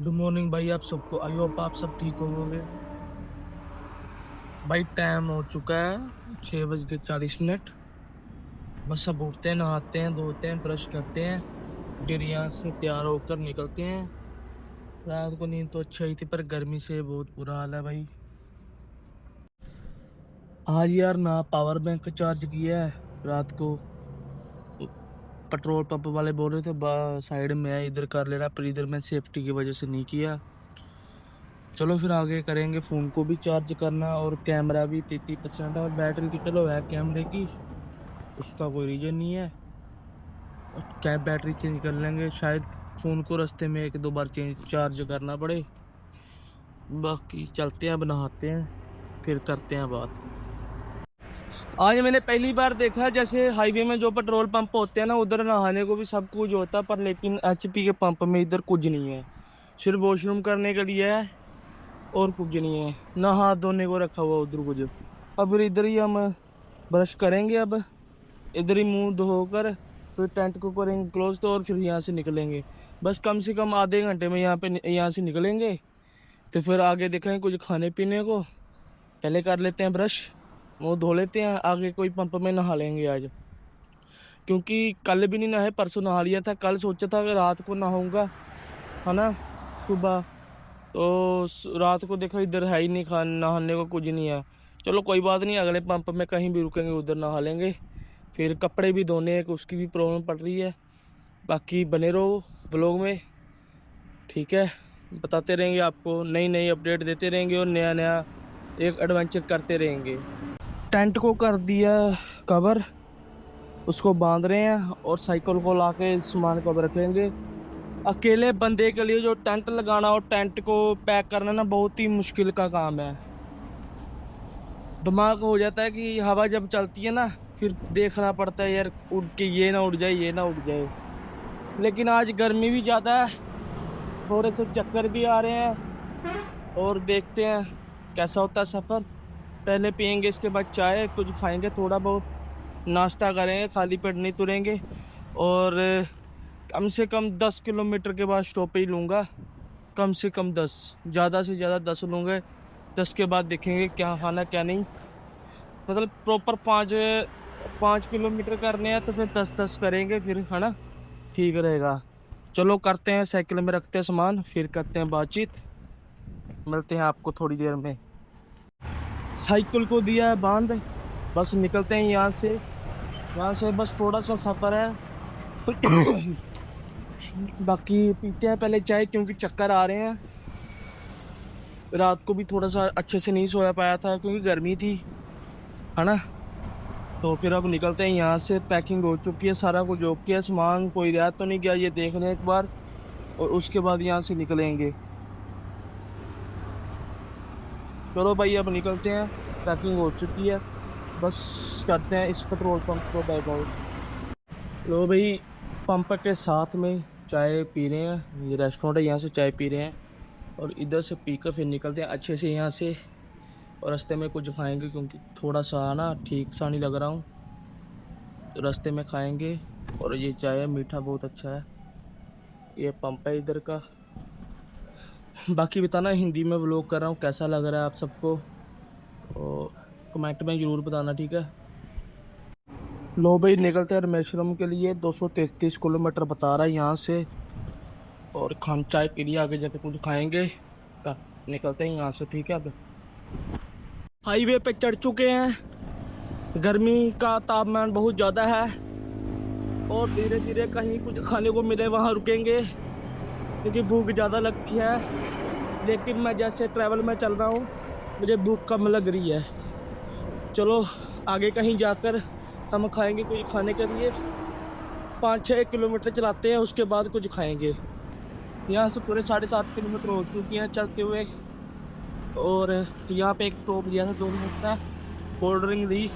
Good morning भाई, आप सबको। आई होप आप सब ठीक होंगे। भाई टाइम हो चुका है 6:40। बस अब उठते हैं, नहाते हैं, धोते हैं, ब्रश करते हैं, फिर यहाँ से तैयार होकर निकलते हैं। रात को नींद तो अच्छी आई थी, पर गर्मी से बहुत बुरा हाल है भाई। आज यार ना पावर बैंक चार्ज किया है रात को। पेट्रोल पंप वाले बोल रहे थे साइड में है, इधर कर लेना, पर इधर मैं सेफ्टी की वजह से नहीं किया। चलो फिर आगे करेंगे। फ़ोन को भी चार्ज करना, और कैमरा भी 33% है, और बैटरी की चलो है कैमरे की, उसका कोई रीजन नहीं है। और क्या बैटरी चेंज कर लेंगे शायद। फ़ोन को रास्ते में एक दो बार चार्ज करना पड़े। बाकी चलते हैं, बनाते हैं, फिर करते हैं बात। आज मैंने पहली बार देखा, जैसे हाईवे में जो पेट्रोल पंप होते हैं ना, उधर नहाने को भी सब कुछ होता है, पर लेकिन एचपी के पंप में इधर कुछ नहीं है। सिर्फ वॉशरूम करने के लिए है, और कुछ नहीं है ना। हाथ धोने को रखा हुआ उधर कुछ। अब फिर इधर ही हम ब्रश करेंगे। अब इधर ही मुंह धोकर फिर टेंट को करेंगे क्लोज, तो और फिर यहाँ से निकलेंगे। बस कम से कम आधे घंटे में यहाँ से निकलेंगे। तो फिर आगे देखेंगे कुछ खाने पीने को। पहले कर लेते हैं ब्रश, मुंह धो लेते हैं, आगे कोई पंप में नहा लेंगे आज। क्योंकि कल भी नहीं नहाए, परसों नहा लिया था। कल सोचा था कि रात को नहाऊंगा, है ना, सुबह। तो रात को देखो इधर है ही नहीं, खा नहाने को कुछ नहीं है। चलो कोई बात नहीं, अगले पंप में कहीं भी रुकेंगे, उधर नहा लेंगे। फिर कपड़े भी धोने हैं, उसकी भी प्रॉब्लम पड़ रही है। बाकी बने रहो ब्लॉग में, ठीक है। बताते रहेंगे आपको, नई नई अपडेट देते रहेंगे, और नया नया एक एडवेंचर करते रहेंगे। टेंट को कर दिया कवर, उसको बांध रहे हैं, और साइकिल को लाके सामान को रखेंगे। अकेले बंदे के लिए जो टेंट लगाना और टेंट को पैक करना ना, बहुत ही मुश्किल का काम है। दिमाग हो जाता है कि हवा जब चलती है ना, फिर देखना पड़ता है यार, उड़ के ये ना उड़ जाए, ये ना उड़ जाए। लेकिन आज गर्मी भी ज़्यादा है, थोड़े से चक्कर भी आ रहे हैं, और देखते हैं कैसा होता है सफ़र। पहले पियेंगे, इसके बाद चाय, कुछ खाएंगे, थोड़ा बहुत नाश्ता करेंगे, खाली पेट नहीं तुरेंगे। और कम से कम 10 किलोमीटर के बाद स्टॉपेज लूँगा। कम से कम 10, ज़्यादा से ज़्यादा 10 लूँगे। 10 के बाद देखेंगे क्या खाना क्या नहीं। मतलब प्रॉपर 5 किलोमीटर करने हैं, तो फिर 10-10 करेंगे फिर, है ना, ठीक रहेगा। चलो करते हैं, साइकिल में रखते हैं सामान, फिर करते हैं बातचीत। मिलते हैं आपको थोड़ी देर में। साइकिल को दिया है बांध, बस निकलते हैं यहाँ से। यहाँ से बस थोड़ा सा सफ़र है। बाकी पीते हैं पहले चाय, क्योंकि चक्कर आ रहे हैं। रात को भी थोड़ा सा अच्छे से नहीं सोया पाया था, क्योंकि गर्मी थी, है ना। तो फिर अब निकलते हैं यहाँ से। पैकिंग हो चुकी है, सारा कुछ ओके है, सामान कोई रह तो नहीं गया, ये देख लें एक बार, और उसके बाद यहाँ से निकलेंगे। चलो भाई अब निकलते हैं, पैकिंग हो चुकी है, बस करते हैं इस पेट्रोल पंप को बैक आउट। लो भाई, पंप के साथ में चाय पी रहे हैं, ये रेस्टोरेंट है, यहाँ से चाय पी रहे हैं, और इधर से पी कर फिर निकलते हैं अच्छे से यहाँ से। और रास्ते में कुछ खाएंगे, क्योंकि थोड़ा सा ना ठीक सा नहीं लग रहा हूँ, तो रास्ते में खाएंगे। और ये चाय है, मीठा बहुत अच्छा है। ये पंप है इधर का। बाकी बताना, हिंदी में व्लॉग कर रहा हूँ, कैसा लग रहा है आप सबको, और कमेंट में ज़रूर बताना, ठीक है। लो भाई निकलते हैं रामेश्वरम के लिए। 233 किलोमीटर बता रहा है यहाँ से, और खान चाय पी लिया, आगे जाके कुछ खाएंगे, निकलते हैं यहाँ से, ठीक है। अब हाईवे पे चढ़ चुके हैं। गर्मी का तापमान बहुत ज़्यादा है, और धीरे धीरे कहीं कुछ खाने को मिले वहाँ रुकेंगे, क्योंकि भूख ज़्यादा लगती है। लेकिन मैं जैसे ट्रैवल में चल रहा हूँ, मुझे भूख कम लग रही है। चलो आगे कहीं जाकर हम खाएंगे कुछ खाने के लिए। 5-6 किलोमीटर चलाते हैं, उसके बाद कुछ खाएंगे। यहाँ से पूरे 7.5 किलोमीटर हो चुकी हैं चलते हुए। और यहाँ पे एक स्टॉप लिया था 2 मिनट का, कोल्ड ड्रिंक ली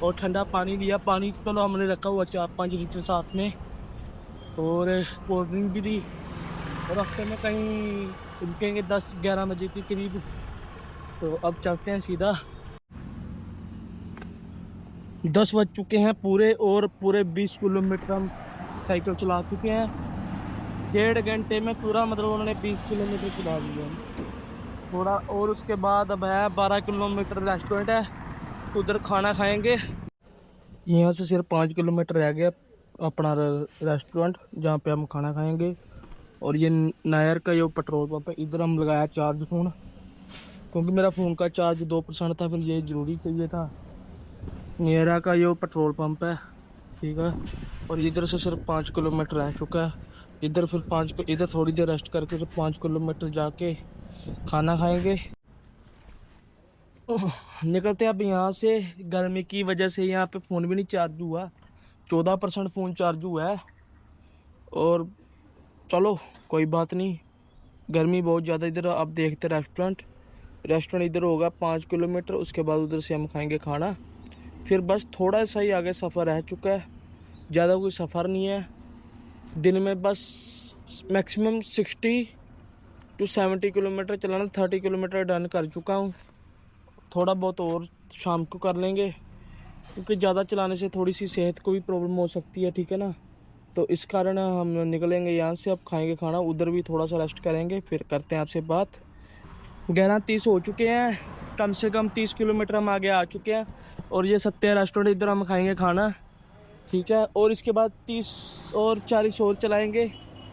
और ठंडा पानी लिया। पानी तो हमने रखा हुआ 4-5 लीटर साथ में, और कोल्ड ड्रिंक भी ली। और रास्ते में कहीं रुकेंगे 10-11 बजे के करीब। तो अब चलते हैं सीधा। 10 बज चुके हैं पूरे, और पूरे 20 किलोमीटर हम साइकिल चला चुके हैं। 1.5 घंटे में पूरा मतलब उन्होंने 20 किलोमीटर चला दिया थोड़ा। और उसके बाद अब है 12 किलोमीटर रेस्टोरेंट है, उधर खाना खाएंगे। यहाँ से सिर्फ 5 किलोमीटर रह गया अपना रेस्टोरेंट जहाँ पे हम खाना खाएंगे। और ये नायर का ये पेट्रोल पंप है, इधर हम लगाया चार्ज फ़ोन, क्योंकि मेरा फ़ोन का चार्ज 2% था, फिर ये ज़रूरी चाहिए था। नायरा का ये पेट्रोल पंप है, ठीक है। और इधर से सिर्फ 5 किलोमीटर रह चुका है। इधर फिर इधर थोड़ी देर रेस्ट करके फिर 5 किलोमीटर जाके खाना खाएंगे। निकलते हैं अब यहाँ से। गर्मी की वजह से यहाँ पे फ़ोन भी नहीं चार्ज हुआ, 14% फ़ोन चार्ज हुआ है। और चलो कोई बात नहीं, गर्मी बहुत ज़्यादा इधर। आप देखते रेस्टोरेंट इधर होगा 5 किलोमीटर, उसके बाद उधर से हम खाएंगे खाना। फिर बस थोड़ा सा ही आगे सफ़र रह चुका है, ज़्यादा कोई सफ़र नहीं है। दिन में बस मैक्सिमम 60 to 70 किलोमीटर चलाना, 30 किलोमीटर डन कर चुका हूँ। थोड़ा बहुत और शाम को कर लेंगे, क्योंकि ज़्यादा चलाने से थोड़ी सी सेहत को भी प्रॉब्लम हो सकती है, ठीक है ना। तो इस कारण हम निकलेंगे यहाँ से, अब खाएंगे खाना, उधर भी थोड़ा सा रेस्ट करेंगे, फिर करते हैं आपसे बात। 11:30 हो चुके हैं, कम से कम 30 किलोमीटर हम आगे आ चुके हैं। और ये सत्या रेस्टोरेंट, इधर हम खाएंगे खाना, ठीक है। और इसके बाद 30 और 40 और चलाएंगे,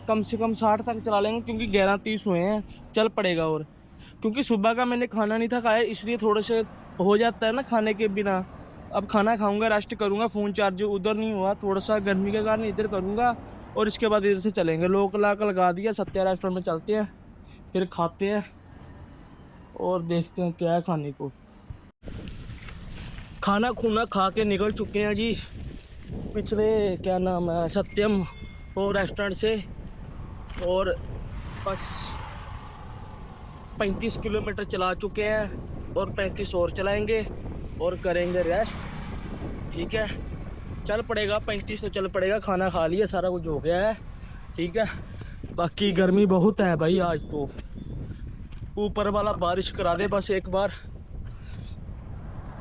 कम से कम 60 तक चला लेंगे, क्योंकि 11:30 हुए हैं, चल पड़ेगा। और क्योंकि सुबह का मैंने खाना नहीं था खाया, इसलिए थोड़े से हो जाता है ना खाने के बिना। अब खाना खाऊंगा, रेस्ट करूंगा, फ़ोन चार्ज उधर नहीं हुआ, थोड़ा सा गर्मी के कारण इधर करूंगा। और इसके बाद इधर से चलेंगे, लोक लाक लगा दिया, सत्या रेस्टोरेंट में चलते हैं, फिर खाते हैं और देखते हैं क्या है खाने को। खाना खूना खा के निकल चुके हैं जी पिछले, क्या नाम है, सत्यम और रेस्टोरेंट से। और बस 35 किलोमीटर चला चुके हैं, और 35 और चलाएंगे और करेंगे रेस्ट, ठीक है। चल पड़ेगा 35 तो चल पड़ेगा, खाना खा लिया, सारा कुछ हो गया है, ठीक है। बाकी गर्मी बहुत है भाई आज तो, ऊपर वाला बारिश करा दे बस, एक बार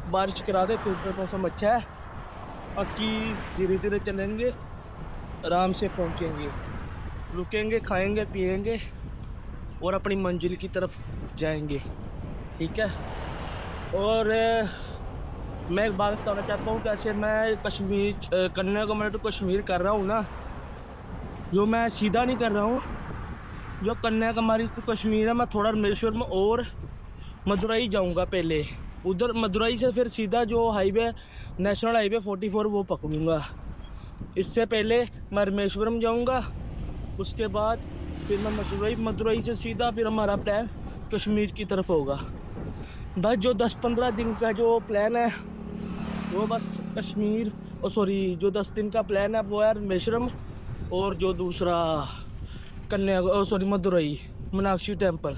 बारिश करा दे तो ऊपर मौसम अच्छा है। बाकी धीरे धीरे चलेंगे, आराम से पहुंचेंगे, रुकेंगे, खाएंगे पिएंगे और अपनी मंजिल की तरफ जाएंगे, ठीक है। और मैं एक बात बताना चाहता हूँ, कैसे मैं कश्मीर कन्याकुमारी टू कश्मीर कर रहा हूँ ना, जो मैं सीधा नहीं कर रहा हूँ, जो कन्याकुमारी टू कश्मीर है, मैं थोड़ा रामेश्वरम और मदुरई जाऊँगा पहले। उधर मदुरई से फिर सीधा जो हाईवे, नेशनल हाईवे 44 वो पकड़ूँगा। इससे पहले मैं रामेश्वरम जाऊँगा, उसके बाद फिर मैं मदुरई से सीधा फिर हमारा प्लान कश्मीर की तरफ होगा। बस जो 10-15 दिन का जो प्लान है वो बस कश्मीर, जो 10 दिन का प्लान है वो है रामेश्वरम, और जो दूसरा मदुरई मीनाक्षी टेम्पल।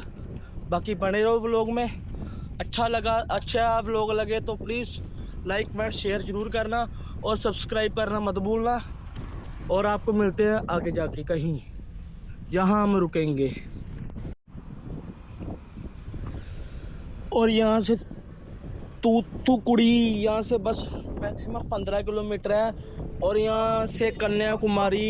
बाकी बने रहो व्लॉग में। अच्छा व्लॉग लगे तो प्लीज़ लाइक कमेंट शेयर ज़रूर करना, और सब्सक्राइब करना मत भूलना। और आपको मिलते हैं आगे जाके कहीं जहाँ हम रुकेंगे। और यहाँ से तूतुकुड़ी, यहाँ से बस मैक्सिमम 15 किलोमीटर है, और यहाँ से कन्याकुमारी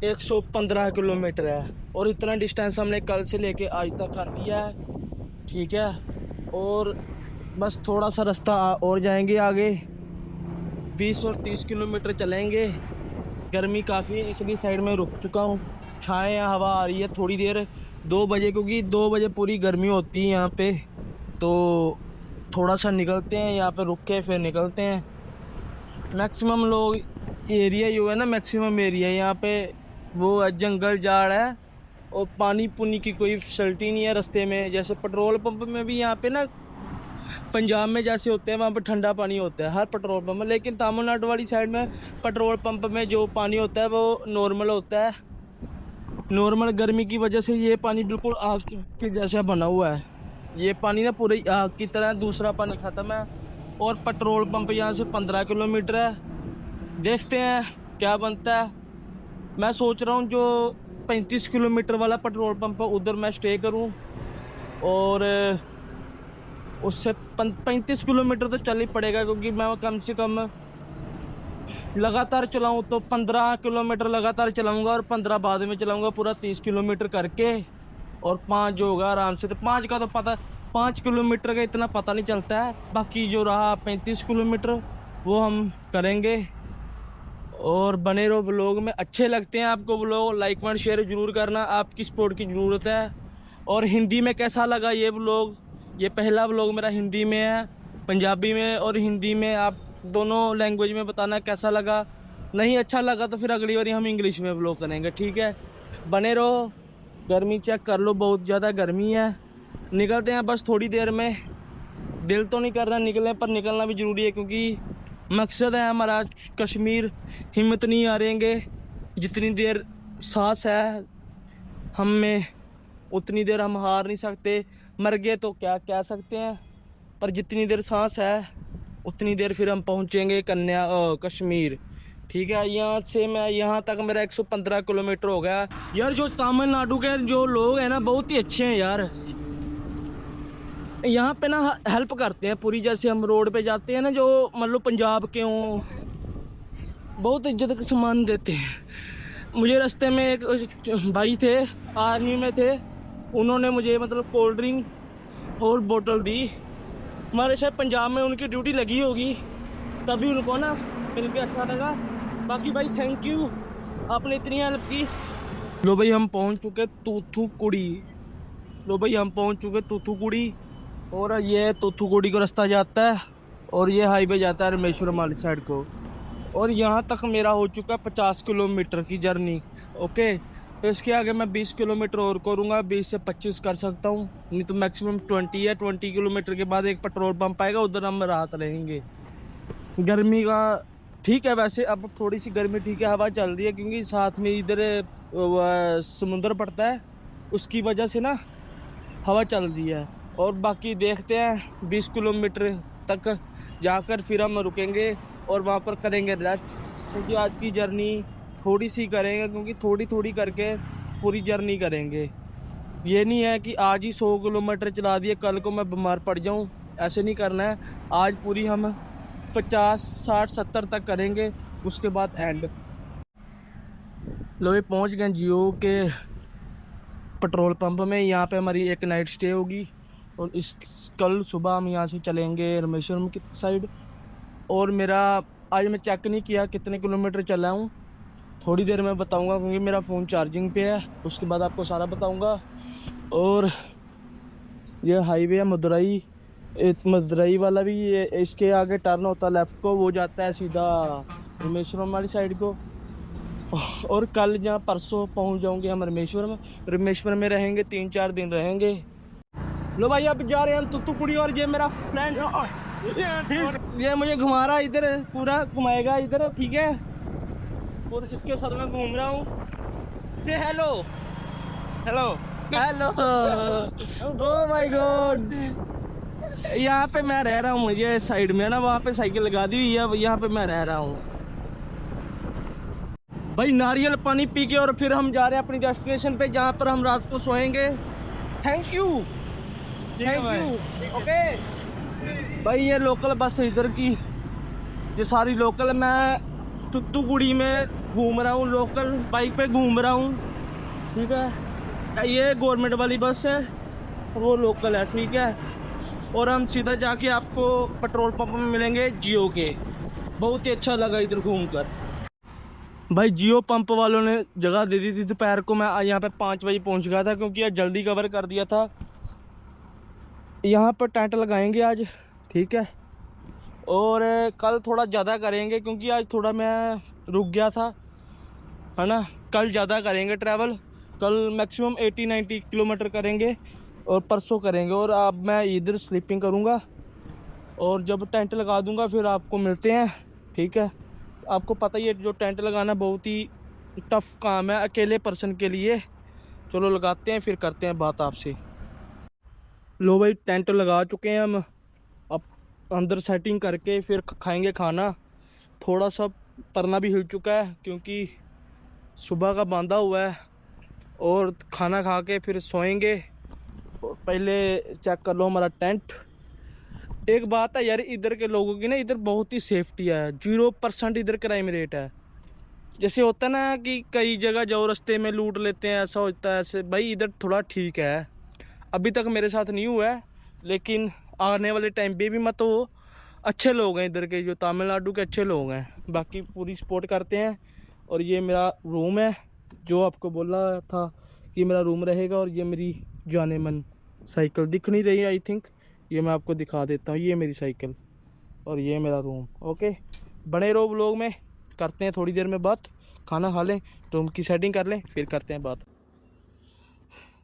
115 किलोमीटर है। और इतना डिस्टेंस हमने कल से लेके आज तक कर लिया है, ठीक है। और बस थोड़ा सा रास्ता और जाएंगे आगे, 20 और 30 किलोमीटर चलेंगे। गर्मी काफ़ी है, इसलिए साइड में रुक चुका हूँ, छाएँ हवा आ रही है थोड़ी देर, 2 बजे, क्योंकि 2 बजे पूरी गर्मी होती है यहाँ पे। तो थोड़ा सा निकलते हैं, यहाँ पे रुक के फिर निकलते हैं। मैक्सिमम लोग एरिया जो है ना, मैक्सिमम एरिया यहाँ पे वो है, जंगल झाड़ है, और पानी पुनी की कोई फैसिलिटी नहीं है रास्ते में। जैसे पेट्रोल पंप में भी यहाँ पे ना, पंजाब में जैसे होते हैं वहाँ पे ठंडा पानी होता है हर पेट्रोल पंप में, लेकिन तमिलनाडु वाली साइड में पेट्रोल पंप में जो पानी होता है वो नॉर्मल होता है। नॉर्मल गर्मी की वजह से ये पानी बिल्कुल आग के जैसा बना हुआ है, ये पानी ना पूरी आग की तरह, दूसरा पानी ख़त्म है। और पेट्रोल पंप यहाँ से 15 किलोमीटर है, देखते हैं क्या बनता है। मैं सोच रहा हूँ जो 35 किलोमीटर वाला पेट्रोल पंप है उधर मैं स्टे करूँ, और उससे 35 किलोमीटर तो चल ही पड़ेगा, क्योंकि मैं कम से कम लगातार चलाऊँ तो 15 किलोमीटर लगातार चलाऊँगा और 15 बाद में चलाऊँगा, पूरा 30 किलोमीटर करके। और 5 जो होगा आराम से, तो 5 का तो पता, 5 किलोमीटर का इतना पता नहीं चलता है। बाकी जो रहा 35 किलोमीटर वो हम करेंगे। और बने रहो व्लॉग में। अच्छे लगते हैं आपको व्लॉग, लाइक एंड शेयर जरूर करना, आपकी सपोर्ट की ज़रूरत है। और हिंदी में कैसा लगा ये व्लॉग, ये पहला व्लॉग मेरा हिंदी में है, पंजाबी में और हिंदी में, आप दोनों लैंग्वेज में बताना कैसा लगा। नहीं अच्छा लगा तो फिर अगली बार हम इंग्लिश में व्लॉग करेंगे, ठीक है। बने रहो। गर्मी चेक कर लो, बहुत ज़्यादा गर्मी है। निकलते हैं बस थोड़ी देर में। दिल तो नहीं कर रहा निकलने, पर निकलना भी ज़रूरी है क्योंकि मकसद है हमारा कश्मीर। हिम्मत नहीं हारेंगे, जितनी देर सांस है हम में उतनी देर हम हार नहीं सकते। मर गए तो क्या कह सकते हैं, पर जितनी देर सांस है उतनी देर फिर हम पहुंचेंगे कश्मीर, ठीक है। यहाँ से मैं यहाँ तक मेरा 115 किलोमीटर हो गया यार। जो तमिलनाडु के जो लोग हैं ना बहुत ही अच्छे हैं यार। यहाँ पे ना हेल्प करते हैं पूरी, जैसे हम रोड पे जाते हैं ना, जो मतलब पंजाब के हों, बहुत इज्जत का सामान देते हैं। मुझे रास्ते में एक भाई थे, आर्मी में थे, उन्होंने मुझे मतलब कोल्ड ड्रिंक और बोतल दी। हमारे शायद पंजाब में उनकी ड्यूटी लगी होगी, तभी उनको ना मिल के अच्छा लगा। बाकी भाई थैंक यू, आपने इतनी हेल्प की। लो भाई हम पहुंच चुके तूथुकुड़ी। लो भाई हम पहुंच चुके तूथुकुड़ी, और ये तूथुकुड़ी को रास्ता जाता है और ये हाईवे जाता है रामेश्वरम वाली साइड को। और यहाँ तक मेरा हो चुका 50 किलोमीटर की जर्नी, ओके। तो इसके आगे मैं 20 किलोमीटर और करूँगा, 20 से 25 कर सकता हूँ, नहीं तो मैक्सिमम 20 है। 20 किलोमीटर के बाद एक पेट्रोल पंप आएगा, उधर हम राहत रहेंगे। गर्मी का ठीक है वैसे, अब थोड़ी सी गर्मी ठीक है, हवा चल रही है क्योंकि साथ में इधर समुंदर पड़ता है, उसकी वजह से ना हवा चल रही है। और बाकी देखते हैं 20 किलोमीटर तक जाकर फिर हम रुकेंगे और वहाँ पर करेंगे रेस्ट, क्योंकि आज की जर्नी थोड़ी सी करेंगे, क्योंकि थोड़ी थोड़ी करके पूरी जर्नी करेंगे। ये नहीं है कि आज ही 100 किलोमीटर चला दिए कल को मैं बीमार पड़ जाऊँ, ऐसे नहीं करना है। आज पूरी हम 50, 60, 70 तक करेंगे, उसके बाद एंड। लो ये पहुँच गए जियो के पेट्रोल पंप में। यहाँ पे हमारी एक नाइट स्टे होगी और इस कल सुबह हम यहाँ से चलेंगे रामेश्वरम की साइड। और मेरा आज मैं चेक नहीं किया कितने किलोमीटर चला हूँ, थोड़ी देर में बताऊँगा क्योंकि मेरा फ़ोन चार्जिंग पे है, उसके बाद आपको सारा बताऊँगा। और ये हाईवे है मदुरई, मदुरई वाला भी, ये इसके आगे टर्न होता है लेफ़्ट को, वो जाता है सीधा रामेश्वरम वाली साइड को। और कल जहाँ परसों पहुँच जाऊँगे हम रामेश्वरम। रामेश्वरम में रहेंगे 3-4 दिन रहेंगे। लो भाई अब जा रहे हैं हम तूथुकुड़ी, और ये मेरा फ्रेंड ये मुझे घुमा रहा है इधर, पूरा घुमाएगा इधर, ठीक है। और जिसके साथ मैं घूम रहा हूँ से hello hello hello. Oh my God, यहाँ पे मैं रह रहा हूँ, मुझे साइड में ना वहाँ पे साइकिल लगा दी हुई है, यहाँ पे मैं रह रहा हूँ भाई। नारियल पानी पी के और फिर हम जा रहे हैं अपनी डेस्टिनेशन पे, जहाँ पर हम रात को सोएंगे। थैंक यू ओके भाई। ये लोकल बस इधर की, ये सारी लोकल, मैं तूथुकुड़ी में घूम रहा हूँ, लोकल बाइक पे घूम रहा हूँ, ठीक है। ये गवर्नमेंट वाली बस है, वो लोकल है, ठीक है। और हम सीधा जाके आपको पेट्रोल पंप में मिलेंगे जियो के। बहुत ही अच्छा लगा इधर घूमकर भाई। जियो पंप वालों ने जगह दे दी थी दोपहर को, मैं यहाँ पे 5 बजे पहुँच गया था क्योंकि आज जल्दी कवर कर दिया था। यहाँ पर टेंट लगाएंगे आज, ठीक है। और कल थोड़ा ज़्यादा करेंगे क्योंकि आज थोड़ा मैं रुक गया था, है ना। कल ज़्यादा करेंगे ट्रैवल, कल मैक्सिमम 80-90 किलोमीटर करेंगे और परसों करेंगे। और अब मैं इधर स्लीपिंग करूँगा और जब टेंट लगा दूँगा फिर आपको मिलते हैं, ठीक है। आपको पता ही है जो टेंट लगाना बहुत ही टफ काम है अकेले पर्सन के लिए। चलो लगाते हैं, फिर करते हैं बात आपसे। लो भाई टेंट लगा चुके हैं हम, अब अंदर सेटिंग करके फिर खाएंगे खाना। थोड़ा सा परना भी हिल चुका है क्योंकि सुबह का बांधा हुआ है, और खाना खा के फिर सोएंगे। पहले चेक कर लो हमारा टेंट, एक बात है यार, इधर के लोगों की ना, इधर बहुत ही सेफ्टी है, 0% इधर क्राइम रेट है। जैसे होता है ना कि कई जगह जाओ रास्ते में लूट लेते हैं, ऐसा होता है, ऐसे भाई इधर थोड़ा ठीक है। अभी तक मेरे साथ नहीं हुआ है, लेकिन आने वाले टाइम पे भी मत हो। अच्छे लोग हैं इधर के, जो तमिलनाडु के अच्छे लोग हैं, बाकी पूरी सपोर्ट करते हैं। और ये मेरा रूम है, जो आपको बोला था कि मेरा रूम रहेगा। और ये मेरी जाने मन साइकिल दिख नहीं रही आई थिंक, ये मैं आपको दिखा देता हूँ, ये मेरी साइकिल और ये मेरा रूम। ओके, बने रहो व्लॉग में, करते हैं थोड़ी देर में बात। खाना खा लें, रूम की सेटिंग कर लें, फिर करते हैं बात।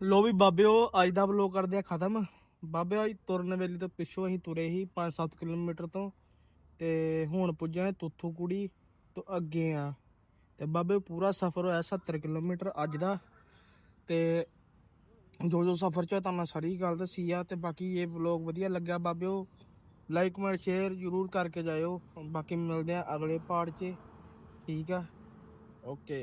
लो भी बाबे, अज का व्लॉग कर दिया खत्म। बाबे अज तुरन वेले तो पिछों अं तुरे ही 5-7 किलोमीटर तो, ते हुण पुज्जे ने तुथूकुड़ी तो अगे आ। ते बाबे पूरा सफ़र होया 70 किलोमीटर अज दा। ते जो सफ़र च होया मैं सारी गल दसी आ। ते बाकी ये व्लॉग वधिया लग्या बाबे, लाइक कमेंट शेयर जरूर करके जाओ। बाकी मिलते हैं अगले पार्ट च, ठीक है, ओके।